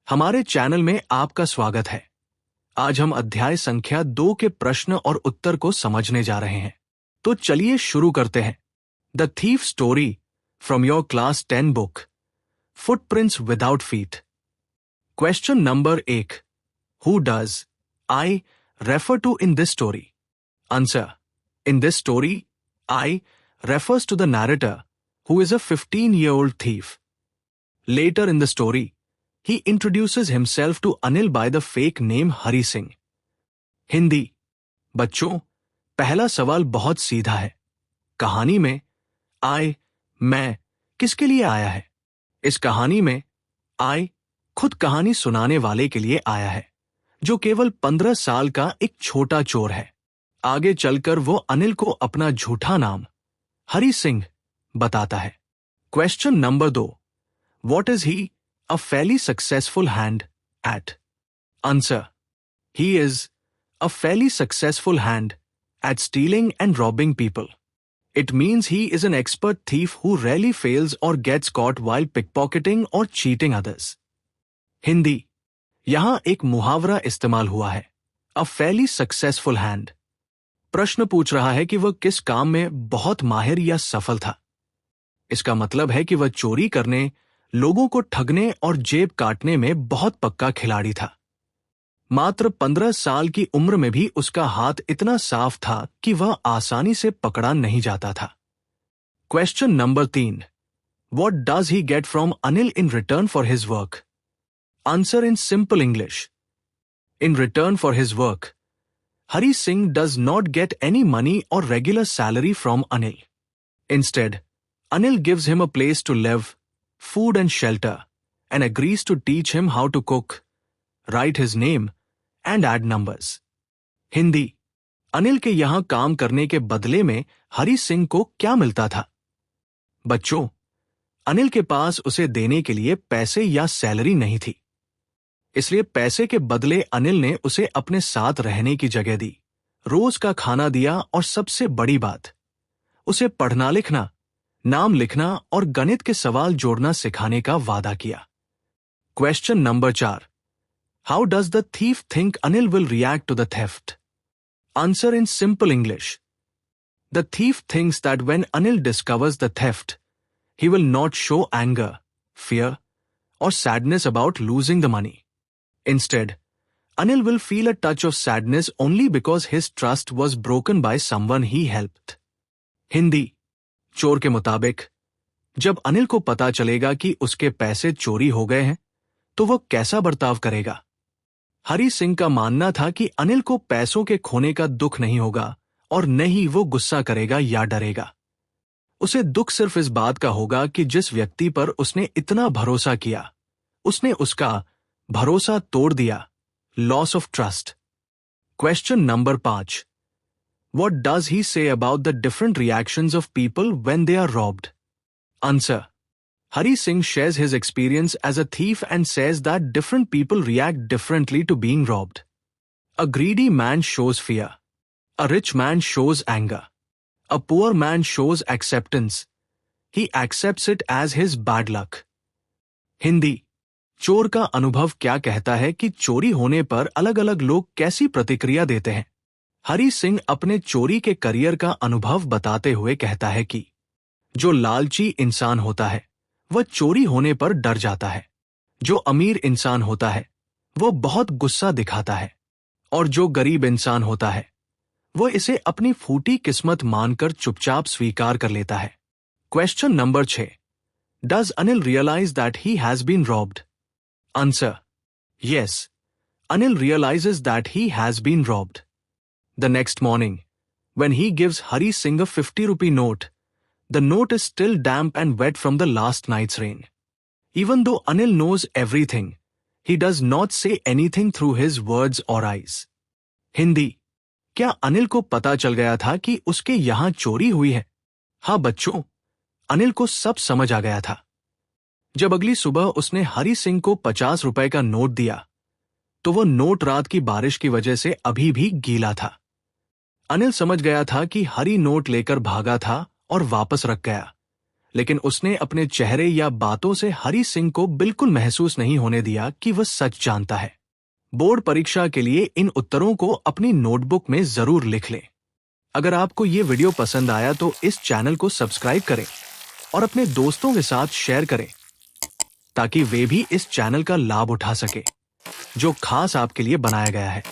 हमारे चैनल में आपका स्वागत है। आज हम अध्याय संख्या 2 के प्रश्न और उत्तर को समझने जा रहे हैं। तो चलिए शुरू करते हैं। The thief story from your class 10 book, footprints without feet. Question number 1, who does I refer to in this story? Answer, in this story I refers to the narrator, who is a 15-year-old thief. Later in the story, he introduces himself to Anil by the fake name Hari Singh. Hindi. बच्चों, पहला सवाल बहुत सीधा है। कहानी में I, मैं, किसके लिए आया है? इस कहानी में I खुद कहानी सुनाने वाले के लिए आया है, जो केवल 15 साल का एक छोटा चोर है। आगे चलकर वो अनिल को अपना झूठा नाम हरी सिंह बताता है। Question number 2, what is he a fairly successful hand at? Answer, he is a fairly successful hand at stealing and robbing people. It means he is an expert thief who rarely fails or gets caught while pickpocketing or cheating others. Hindi. यहां एक मुहावरा इस्तेमाल हुआ है, a fairly successful hand. प्रश्न पूछ रहा है कि वह किस काम में बहुत माहिर या सफल था। इसका मतलब है कि वह चोरी करने, लोगों को ठगने और जेब काटने में बहुत पक्का खिलाड़ी था। मात्र 15 साल की उम्र में भी उसका हाथ इतना साफ था कि वह आसानी से पकड़ा नहीं जाता था। Question number 3, what does he get from Anil in return for his work? Answer in simple English, in return for his work, Hari Singh does not get any money or regular salary from Anil. Instead, Anil gives him a place to live, food and shelter, and agrees to teach him how to cook, write his name, and add numbers. Hindi. Anil के यहां काम करने के बदले में हरी सिंह को क्या मिलता था? बच्चों, अनिल के पास उसे देने के लिए पैसे या सैलरी नहीं थी, इसलिए पैसे के बदले अनिल ने उसे अपने साथ रहने की जगह दी, रोज का खाना दिया और सबसे बड़ी बात, उसे पढ़ना लिखना, नाम लिखना और गणित के सवाल जोड़ना सिखाने का वादा किया। Question number 4, how does the thief think Anil will react to the theft? Answer in simple English, the thief thinks that when Anil discovers the theft, he will not show anger, fear और sadness about losing the money. Instead, Anil will feel a touch of sadness only because his trust was broken by someone he helped. Hindi. चोर के मुताबिक, जब अनिल को पता चलेगा कि उसके पैसे चोरी हो गए हैं, तो वह कैसा बर्ताव करेगा? हरी सिंह का मानना था कि अनिल को पैसों के खोने का दुख नहीं होगा और न ही वो गुस्सा करेगा या डरेगा। उसे दुख सिर्फ इस बात का होगा कि जिस व्यक्ति पर उसने इतना भरोसा किया, उसने उसका भरोसा तोड़ दिया, loss of trust. Question number 5, what does he say about the different reactions of people when they are robbed? Answer, Hari Singh shares his experience as a thief and says that different people react differently to being robbed. A greedy man shows fear, a rich man shows anger, a poor man shows acceptance. He accepts it as his bad luck. Hindi. चोर का अनुभव क्या कहता है कि चोरी होने पर अलग अलग लोग कैसी प्रतिक्रिया देते हैं? हरी सिंह अपने चोरी के करियर का अनुभव बताते हुए कहता है कि जो लालची इंसान होता है वह चोरी होने पर डर जाता है, जो अमीर इंसान होता है वो बहुत गुस्सा दिखाता है, और जो गरीब इंसान होता है वो इसे अपनी फूटी किस्मत मानकर चुपचाप स्वीकार कर लेता है। Question number 6, does Anil realise that he has been robbed? Answer, yes, Anil realizes that he has been robbed. The next morning, when he gives Hari Singh a 50-rupee note, the note is still damp and wet from the last night's rain. Even though Anil knows everything, he does not say anything through his words or eyes. Hindi. क्या अनिल को पता चल गया था कि उसके यहां चोरी हुई है? हाँ बच्चों, अनिल को सब समझ आ गया था। जब अगली सुबह उसने हरी सिंह को 50 रुपए का नोट दिया, तो वो नोट रात की बारिश की वजह से अभी भी गीला था। अनिल समझ गया था कि हरी नोट लेकर भागा था और वापस रख गया, लेकिन उसने अपने चेहरे या बातों से हरि सिंह को बिल्कुल महसूस नहीं होने दिया कि वह सच जानता है। बोर्ड परीक्षा के लिए इन उत्तरों को अपनी नोटबुक में जरूर लिख लें। अगर आपको ये वीडियो पसंद आया तो इस चैनल को सब्सक्राइब करें और अपने दोस्तों के साथ शेयर करें ताकि वे भी इस चैनल का लाभ उठा सके जो खास आपके लिए बनाया गया है।